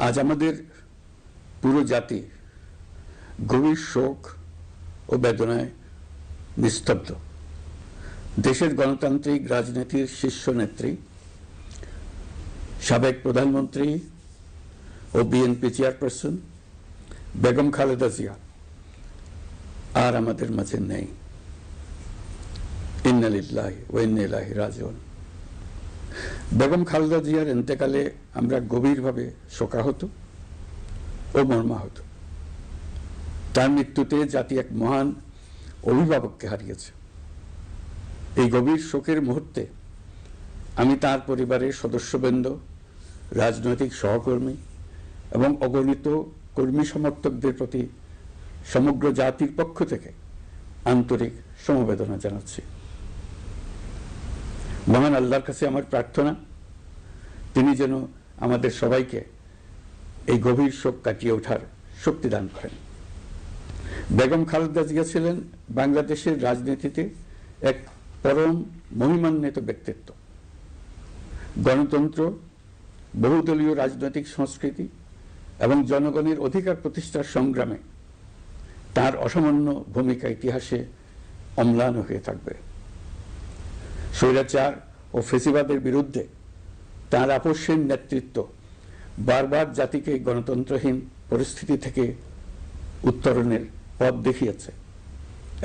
আজ আমাদের পুরো জাতি গভীর শোক ও বেদনায় নিস্তব্ধ। দেশের গণতান্ত্রিক রাজনীতির শীর্ষ নেত্রী, সাবেক প্রধানমন্ত্রী ও বিএনপি চেয়ারপারসন বেগম খালেদা জিয়া আর আমাদের মাঝে নেই। ইন্না লিল্লাহি ওয়া ইন্না ইলাইহি রাজিউন। বেগম খালেদা জিয়ার ইন্তেকালে আমরা গভীরভাবে শোকাহত ও মর্মাহত। তার মৃত্যুতে জাতি এক মহান অভিভাবককে হারিয়েছে। এই গভীর শোকের মুহূর্তে আমি তার পরিবারের সদস্যবৃন্দ, রাজনৈতিক সহকর্মী এবং অগণিত কর্মী সমর্থকদের প্রতি সমগ্র জাতির পক্ষ থেকে আন্তরিক সমবেদনা জানাচ্ছি। মহান আল্লাহর কাছে আমার প্রার্থনা, তিনি যেন আমাদের সবাইকে এই গভীর শোক কাটিয়ে ওঠার শক্তি দান করেন। বেগম খালেদা জিয়া ছিলেন বাংলাদেশের রাজনীতিতে এক পরম মহিমান্বিত ব্যক্তিত্ব। গণতন্ত্র, বহুদলীয় রাজনৈতিক সংস্কৃতি এবং জনগণের অধিকার প্রতিষ্ঠার সংগ্রামে তার অসামান্য ভূমিকা ইতিহাসে অম্লান হয়ে থাকবে। স্বৈরাচার ও ফেসিবাদের বিরুদ্ধে তার আপসহীন নেতৃত্ব বারবার জাতিকে গণতন্ত্রহীন পরিস্থিতি থেকে উত্তরণের পথ দেখিয়েছে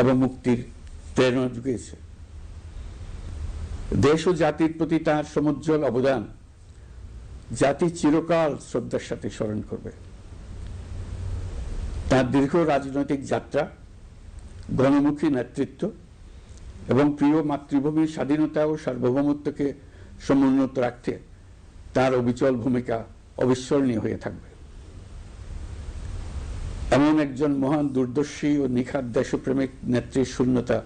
এবং মুক্তির প্রেরণা জুগিয়েছে। দেশ ও জাতির প্রতি তার সমুজ্জ্বল অবদান জাতি চিরকাল শ্রদ্ধার সাথে স্মরণ করবে। তার দীর্ঘ রাজনৈতিক যাত্রা, গণমুখী নেতৃত্ব এবং প্রিয় মাতৃভূমির স্বাধীনতা ও সার্বভৌমত্বকে সমুন্নত রাখতে তার অবিচল ভূমিকা অবিস্মরণীয় হয়ে থাকবে। এমন একজন মহান দূরদর্শী ও নিখাদ দেশপ্রেমিক নেত্রীর শূন্যতা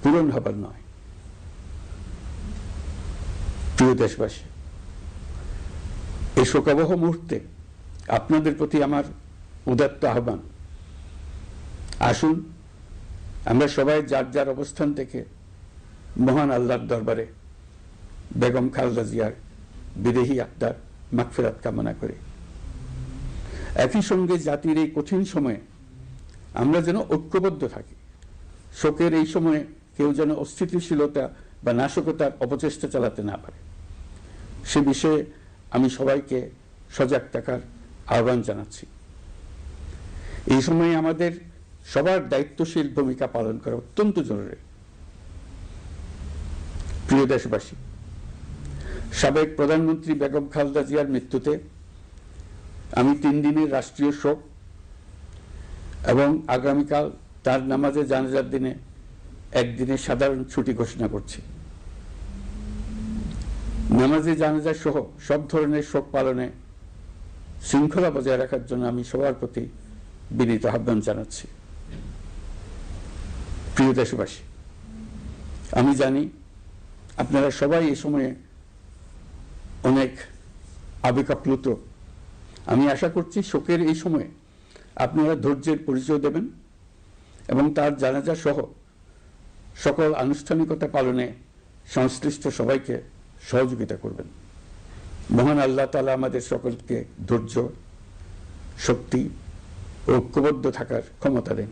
পূরণ হবার নয়। প্রিয় দেশবাসী, এই শোকাবহ মুহূর্তে আপনাদের প্রতি আমার উদাত্ত আহ্বান, আসুন আমরা সবাই যার যার অবস্থান থেকে মহান আল্লাহর দরবারে বেগম খালেদা জিয়ার বিদেহী আত্মার মাগফিরাত কামনা করি। একই সঙ্গে জাতির এই কঠিন সময়ে আমরা যেন ঐক্যবদ্ধ থাকি। শোকের এই সময়ে কেউ যেন অস্থিতিশীলতা বা নাশকতার অপচেষ্টা চালাতে না পারে, সে বিষয়ে আমি সবাইকে সজাগ থাকার আহ্বান জানাচ্ছি। এই সময়ে আমাদের সবার দায়িত্বশীল ভূমিকা পালন করা অত্যন্ত জরুরি। প্রিয় দেশবাসী, সাবেক প্রধানমন্ত্রী বেগম খালেদা জিয়ার মৃত্যুতে আমি 3 দিনের রাষ্ট্রীয় শোক এবং আগামীকাল তার নামাজে জানাজার দিনে একদিনের সাধারণ ছুটি ঘোষণা করছি। নামাজে জানাজা সহ সব ধরনের শোক পালনে শৃঙ্খলা বজায় রাখার জন্য আমি সবার প্রতি বিনীত আহ্বান জানাচ্ছি। প্রিয় দেশবাসী, আমি জানি আপনারা সবাই এই সময়ে অনেক আবেগাপ্লুত। আমি আশা করছি শোকের এই সময়ে আপনারা ধৈর্যের পরিচয় দেবেন এবং তার জানাজা সহ সকল আনুষ্ঠানিকতা পালনে সংশ্লিষ্ট সবাইকে সহযোগিতা করবেন। মহান আল্লাহ তাআলা আমাদের সকলকে ধৈর্য, শক্তি ও ঐক্যবদ্ধ থাকার ক্ষমতা দেন।